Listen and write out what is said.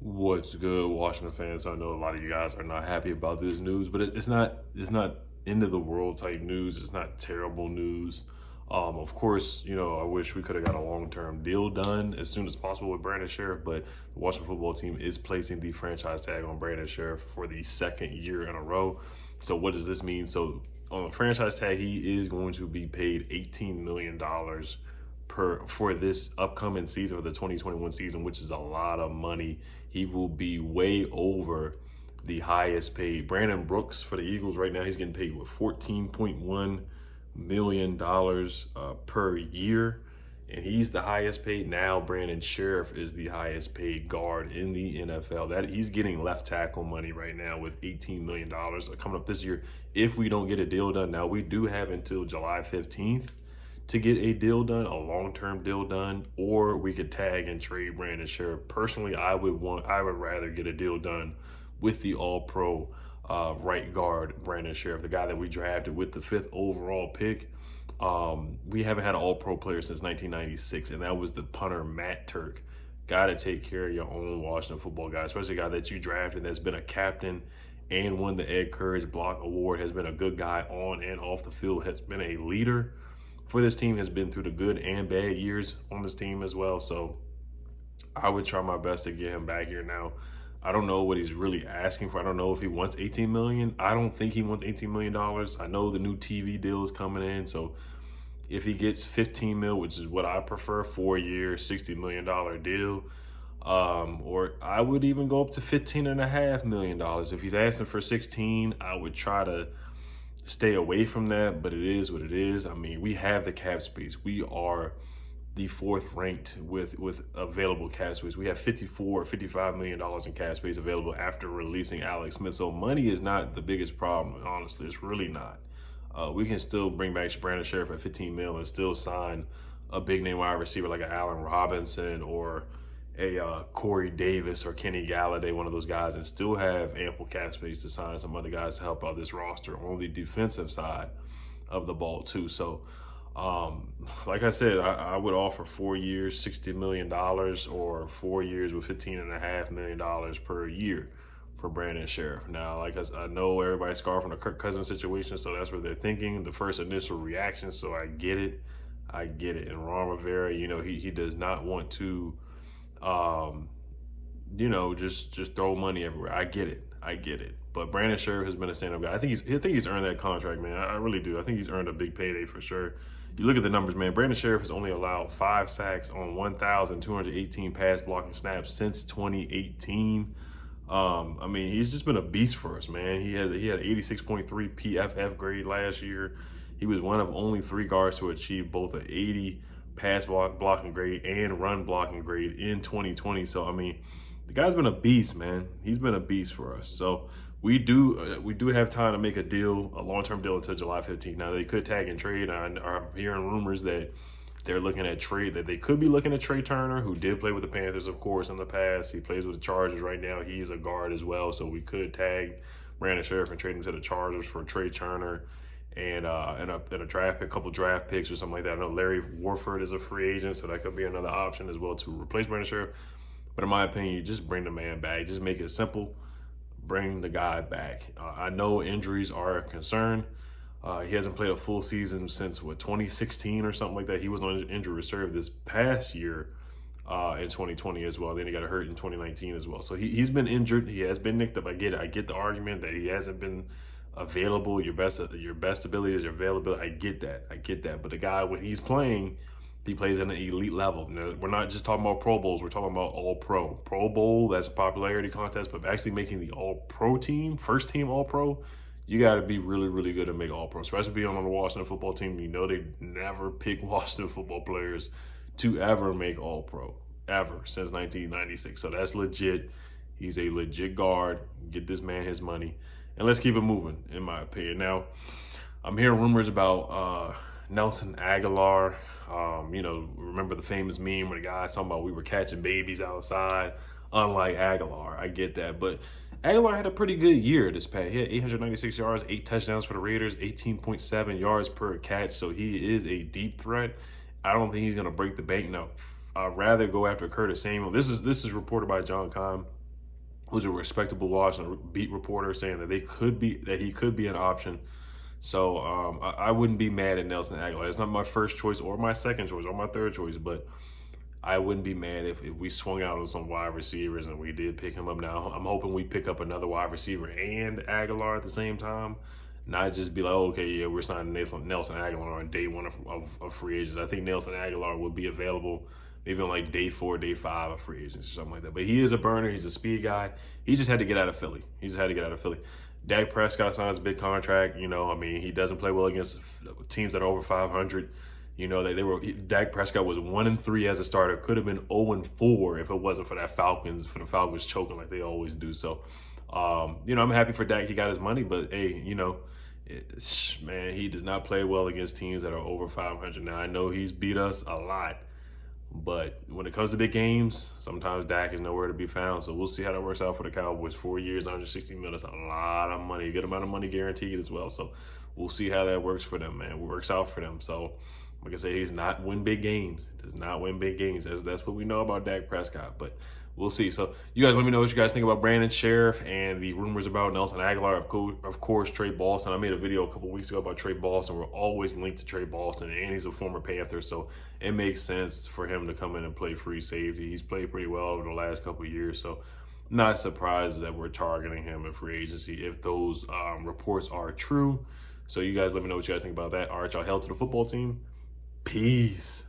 What's good, Washington fans? I know a lot of you guys are not happy about this news, but it's not end of the world type news. It's not terrible news. Of course, I wish we could have got a long-term deal done as soon as possible with Brandon Scherff, but the Washington football team is placing the franchise tag on Brandon Scherff for the second year in a row. So what does this mean? So on the franchise tag, he is going to be paid $18 million for this upcoming season, for the 2021 season, which is a lot of money. He will be way over the highest paid. Brandon Brooks for the Eagles right now, he's getting paid with $14.1 million per year, and he's the highest paid. Now Brandon Scherff is the highest paid guard in the NFL. That he's getting left tackle money right now with $18 million coming up this year if we don't get a deal done. Now we do have until July 15th to get a deal done, a long-term deal done, or we could tag and trade Brandon Scherff. Personally, I would rather get a deal done with the All-Pro right guard Brandon Scherff, the guy that we drafted with the 5th overall pick. We haven't had an All-Pro player since 1996, and that was the punter Matt Turk. Got to take care of your own Washington football guy, especially a guy that you drafted that's been a captain and won the Ed Courage Block Award, has been a good guy on and off the field, has been a leader for this team, has been through the good and bad years on this team as well. So I would try my best to get him back here. Now, I don't know what he's really asking for. I don't know if he wants $18 million. I don't think he wants $18 million. I know the new TV deal is coming in. So if he gets $15 million, which is what I prefer, 4 years, $60 million deal, or I would even go up to $15.5 million. If he's asking for 16, I would try to stay away from that, but it is what it is. I mean, we have the cap space. We are the 4th ranked with available cap space. We have $55 million in cap space available after releasing Alex Smith. So money is not the biggest problem, honestly. It's really not. We can still bring back Brandon Scherff at $15 million and still sign a big name wide receiver like an Allen Robinson or a Corey Davis or Kenny Galladay, one of those guys, and still have ample cap space to sign some other guys to help out this roster on the defensive side of the ball too. So like I said, I would offer 4 years, $60 million, or 4 years with $15.5 million per year for Brandon Scherff. Now, like I know everybody's scarfing the Kirk Cousins situation, so that's what they're thinking, the first initial reaction. So I get it. And Ron Rivera, he does not want to just throw money everywhere. I get it. But Brandon Scherff has been a stand-up guy. I think he's earned that contract, man. I really do. I think he's earned a big payday for sure. You look at the numbers, man. Brandon Scherff has only allowed 5 sacks on 1,218 pass blocking snaps since 2018. I mean, he's just been a beast for us, man. He had 86.3 PFF grade last year. He was one of only 3 guards to achieve both an 80 pass blocking grade and run blocking grade in 2020. So, I mean, the guy's been a beast, man. He's been a beast for us. So we do have time to make a deal, a long-term deal until July 15th. Now, they could tag and trade. I'm hearing rumors that they're looking at trade, that they could be looking at Trey Turner, who did play with the Panthers, of course, in the past. He plays with the Chargers right now. He's a guard as well. So we could tag Brandon Scherff and trade him to the Chargers for Trey Turner and a draft, a couple draft picks or something like that. I know Larry Warford is a free agent, so that could be another option as well to replace Brandon Scherff. But in my opinion, you just bring the man back. Just make it simple. Bring the guy back. I know injuries are a concern. He hasn't played a full season since, 2016 or something like that. He was on injury reserve this past year in 2020 as well. Then he got hurt in 2019 as well. So he's been injured. He has been nicked up. I get it. I get the argument that he hasn't been available. Your best ability is your availability. I get that. But the guy, when he's playing, he plays at an elite level. Now, we're not just talking about Pro Bowls. We're talking about All-Pro. Pro Bowl, that's a popularity contest, but actually making the All-Pro team, first team All-Pro, you got to be really, really good to make All-Pro, especially being on the Washington football team. They never pick Washington football players to ever make All-Pro, ever, since 1996. So that's legit. He's a legit guard. Get this man his money. And let's keep it moving, in my opinion. Now, I'm hearing rumors about Nelson Agholor. Remember the famous meme where the guy's talking about we were catching babies outside, unlike Agholor. I get that. But Agholor had a pretty good year this past. He had 896 yards, 8 touchdowns for the Raiders, 18.7 yards per catch. So he is a deep threat. I don't think he's going to break the bank. No, I'd rather go after Curtis Samuel. This is reported by John Keim. who's a respectable Washington beat reporter, saying that he could be an option. So I wouldn't be mad at Nelson Agholor. It's not my first choice or my second choice or my third choice, but I wouldn't be mad if we swung out on some wide receivers and we did pick him up. Now I'm hoping we pick up another wide receiver and Agholor at the same time, not just be like, oh, okay, yeah, we're signing Nelson Agholor on day one of free agents. I think Nelson Agholor will be available maybe on like day 4, day 5 of free agents or something like that. But he is a burner. He's a speed guy. He just had to get out of Philly. Dak Prescott signs a big contract. You know, I mean, he doesn't play well against teams that are over 500. You know, Dak Prescott was 1-3 as a starter. Could have been 0-4 if it wasn't for the Falcons choking like they always do. So, you know, I'm happy for Dak. He got his money, but hey, you know, man, he does not play well against teams that are over 500. Now I know he's beat us a lot, but when it comes to big games, sometimes Dak is nowhere to be found. So we'll see how that works out for the Cowboys. 4 years, $160 million. That's a lot of money. A good amount of money guaranteed as well. So we'll see how that works for them, man. It works out for them. So, like I said, he's not win big games. Does not win big games. That's what we know about Dak Prescott. But we'll see. So you guys let me know what you guys think about Brandon Scherff and the rumors about Nelson Agholor. Of course, Trey Boston. I made a video a couple weeks ago about Trey Boston. We're always linked to Trey Boston, and he's a former Panther, so it makes sense for him to come in and play free safety. He's played pretty well over the last couple of years, so not surprised that we're targeting him in free agency if those reports are true. So you guys let me know what you guys think about that. All right, y'all, hell to the football team. Peace.